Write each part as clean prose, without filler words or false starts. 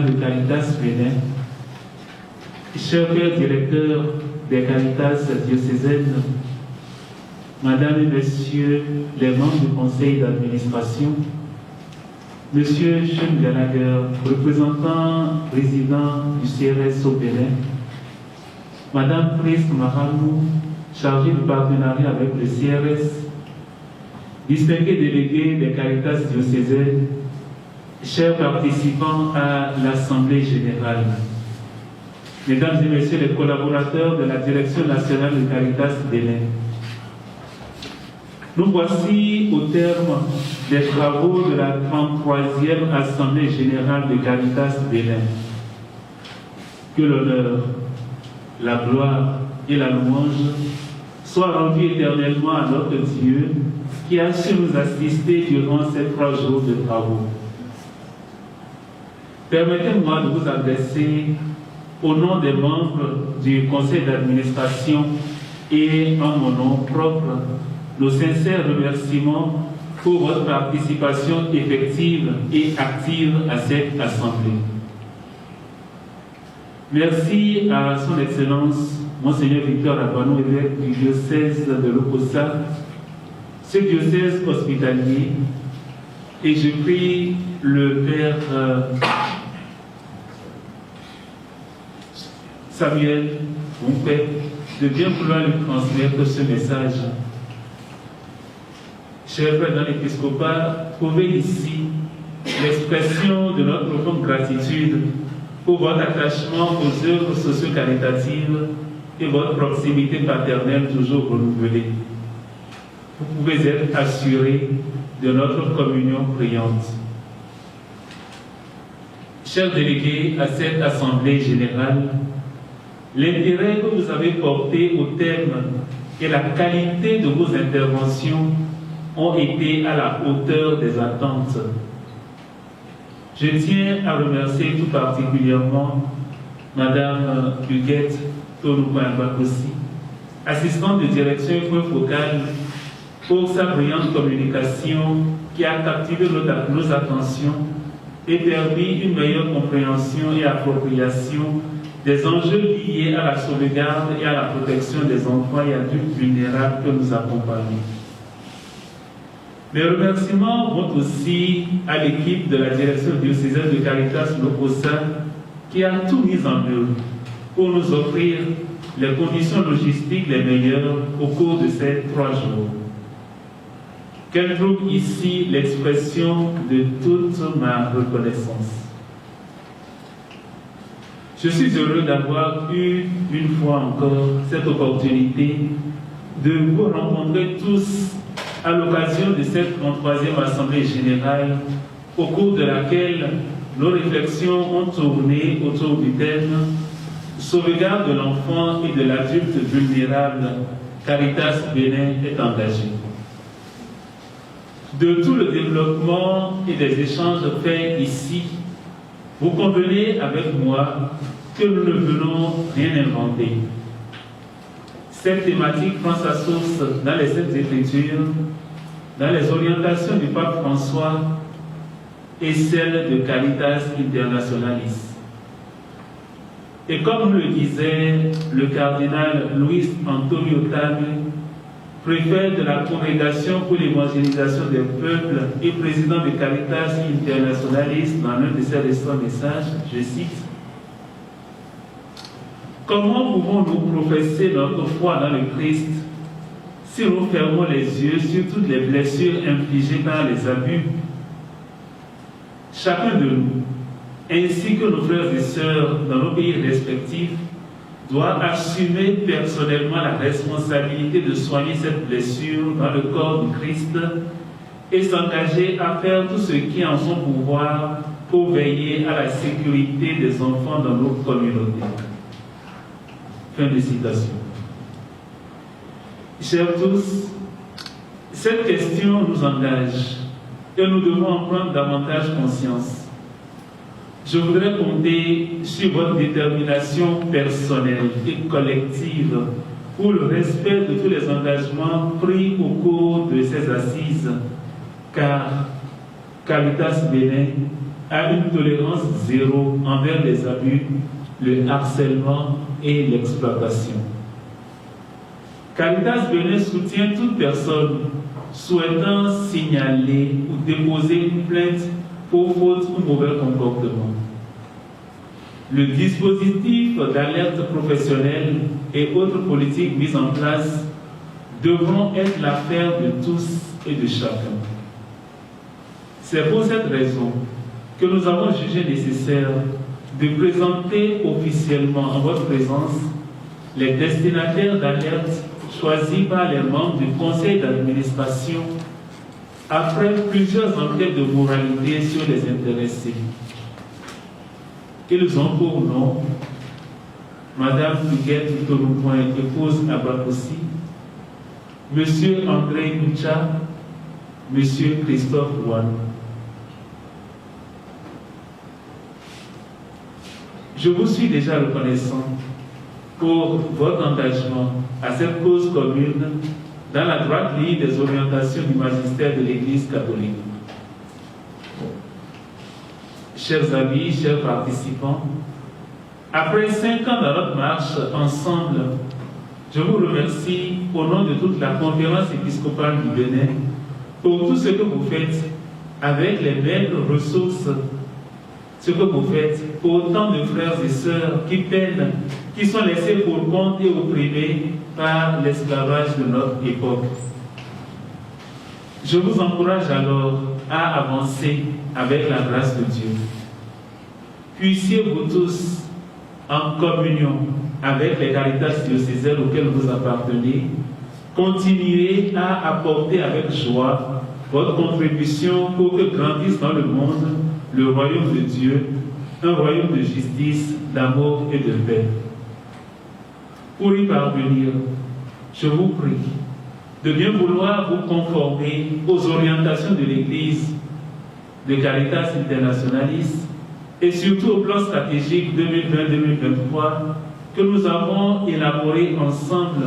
de Caritas Bénin, cher Père directeur des Caritas diocésaines, Madame et Messieurs les membres du conseil d'administration, Monsieur Sean Gallagher, représentant président du CRS au Bénin, Madame Prisque Maramou, chargée du partenariat avec le CRS, distingués délégués des Caritas diocésaines, chers participants à l'Assemblée générale, Mesdames et Messieurs les collaborateurs de la Direction nationale de Caritas Bénin, nous voici au terme des travaux de la 33e Assemblée générale de Caritas Bénin. Que l'honneur, la gloire et la louange soient rendus éternellement à notre Dieu qui a su nous assister durant ces 3 jours de travaux. Permettez-moi de vous adresser au nom des membres du conseil d'administration et en mon nom propre nos sincères remerciements pour votre participation effective et active à cette assemblée. Merci à son Excellence Monseigneur Victor Abano, évêque du diocèse de Lokossa, ce diocèse hospitalier, et je prie le Père Samuel, mon Père, de bien vouloir lui transmettre ce message. Cher Père dans l'épiscopat, trouvez ici l'expression de notre profonde gratitude pour votre attachement aux œuvres socio-caritatives et votre proximité paternelle toujours renouvelée. Vous pouvez être assurés de notre communion priante. Chers délégués à cette Assemblée générale, l'intérêt que vous avez porté au thème et la qualité de vos interventions ont été à la hauteur des attentes. Je tiens à remercier tout particulièrement Madame Huguette Tonou-Bakosi, assistante de direction et point focal, pour sa brillante communication qui a captivé nos attentions et permis une meilleure compréhension et appropriation des enjeux liés à la sauvegarde et à la protection des enfants et adultes vulnérables que nous accompagnons. Mes remerciements vont aussi à l'équipe de la direction diocésaine de Caritas Lokossa qui a tout mis en œuvre pour nous offrir les conditions logistiques les meilleures au cours de ces 3 jours. Qu'elle trouve ici l'expression de toute ma reconnaissance. Je suis heureux d'avoir eu une fois encore cette opportunité de vous rencontrer tous à l'occasion de cette 33e Assemblée générale, au cours de laquelle nos réflexions ont tourné autour du thème « Sauvegarde de l'enfant et de l'adulte vulnérable, Caritas Bénin est engagée ». De tout le développement et des échanges faits ici, vous convenez avec moi que nous ne venons rien inventer. Cette thématique prend sa source dans les Saintes Écritures, dans les orientations du pape François et celles de Caritas Internationalis. Et comme le disait le cardinal Luis Antonio Tagle, préfet de la Congrégation pour l'évangélisation des peuples et président de Caritas Internationalis, dans l'un de ses récents messages, je cite: « Comment pouvons-nous professer notre foi dans le Christ si nous fermons les yeux sur toutes les blessures infligées par les abus? Chacun de nous, ainsi que nos frères et sœurs dans nos pays respectifs, doit assumer personnellement la responsabilité de soigner cette blessure dans le corps du Christ et s'engager à faire tout ce qui est en son pouvoir pour veiller à la sécurité des enfants dans nos communautés. » Fin de citation. Chers tous, cette question nous engage et nous devons en prendre davantage conscience. Je voudrais compter sur votre détermination personnelle et collective pour le respect de tous les engagements pris au cours de ces assises, car Caritas Bénin à une tolérance zéro envers les abus, le harcèlement et l'exploitation. Caritas Bénin soutient toute personne souhaitant signaler ou déposer une plainte pour faute ou mauvais comportement. Le dispositif d'alerte professionnelle et autres politiques mises en place devront être l'affaire de tous et de chacun. C'est pour cette raison que nous avons jugé nécessaire de présenter officiellement en votre présence les destinataires d'alerte choisis par les membres du conseil d'administration après plusieurs enquêtes de moralité sur les intéressés. Ils ont pour nom Madame Huguette Toloupoint, épouse Abakoussi, Monsieur André Koucha, Monsieur Christophe Ouane. Je vous suis déjà reconnaissant pour votre engagement à cette cause commune dans la droite ligne des orientations du magistère de l'Église catholique. Chers amis, chers participants, après 5 ans dans notre marche ensemble, je vous remercie au nom de toute la conférence épiscopale du Bénin pour tout ce que vous faites avec les maigres ressources, ce que vous faites pour autant de frères et sœurs qui peinent, qui sont laissés pour compte et opprimés par l'esclavage de notre époque. Je vous encourage alors à avancer avec la grâce de Dieu. Puissiez-vous tous, en communion avec les Caritas diocésaines auxquelles vous appartenez, continuer à apporter avec joie votre contribution pour que grandisse dans le monde le royaume de Dieu, un royaume de justice, d'amour et de paix. Pour y parvenir, je vous prie de bien vouloir vous conformer aux orientations de l'Église, de Caritas Internationalis et surtout au plan stratégique 2020-2023 que nous avons élaboré ensemble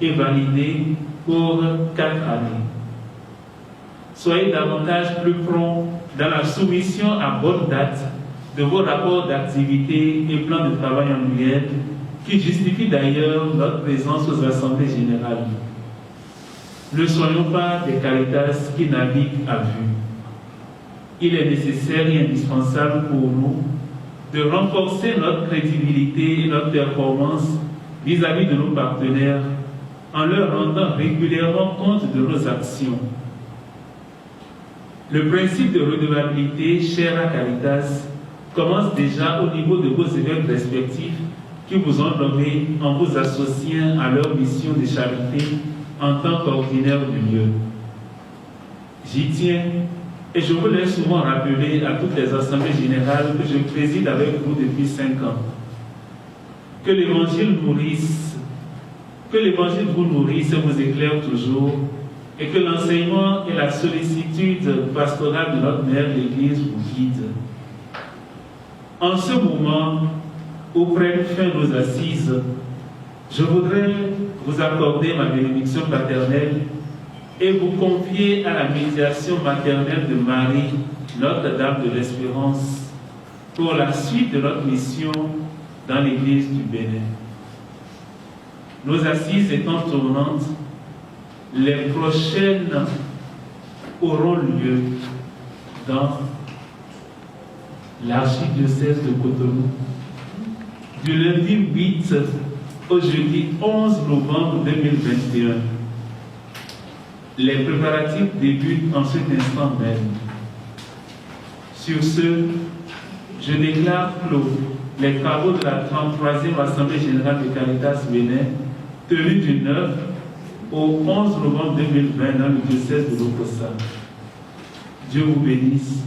et validé pour 4 années. Soyez davantage plus prompt dans la soumission à bonne date de vos rapports d'activité et plans de travail annuels qui justifient d'ailleurs notre présence aux assemblées générales. Ne soyons pas des Caritas qui naviguent à vue. Il est nécessaire et indispensable pour nous de renforcer notre crédibilité et notre performance vis-à-vis de nos partenaires en leur rendant régulièrement compte de nos actions. Le principe de redevabilité cher à Caritas commence déjà au niveau de vos évêques respectifs qui vous ont nommé en vous associant à leur mission de charité en tant qu'ordinaire du lieu. J'y tiens et je vous l'ai souvent rappelé à toutes les assemblées générales que je préside avec vous depuis 5 ans. Que l'Évangile vous nourrisse et vous éclaire toujours, et que l'enseignement et la sollicitude pastorale de notre Mère l'Église vous guident. En ce moment où prennent fin nos assises, je voudrais vous accorder ma bénédiction paternelle et vous confier à la médiation maternelle de Marie, Notre-Dame de l'Espérance, pour la suite de notre mission dans l'Église du Bénin. Nos assises étant tournantes, les prochaines auront lieu dans l'archidiocèse de Cotonou, du lundi 8 au jeudi 11 novembre 2021. Les préparatifs débutent en cet instant même. Sur ce, je déclare clos les travaux de la 33e Assemblée Générale de Caritas Bénin, tenue du 9 au 11 novembre 2020 dans le diocèse de Lokossa. Dieu vous bénisse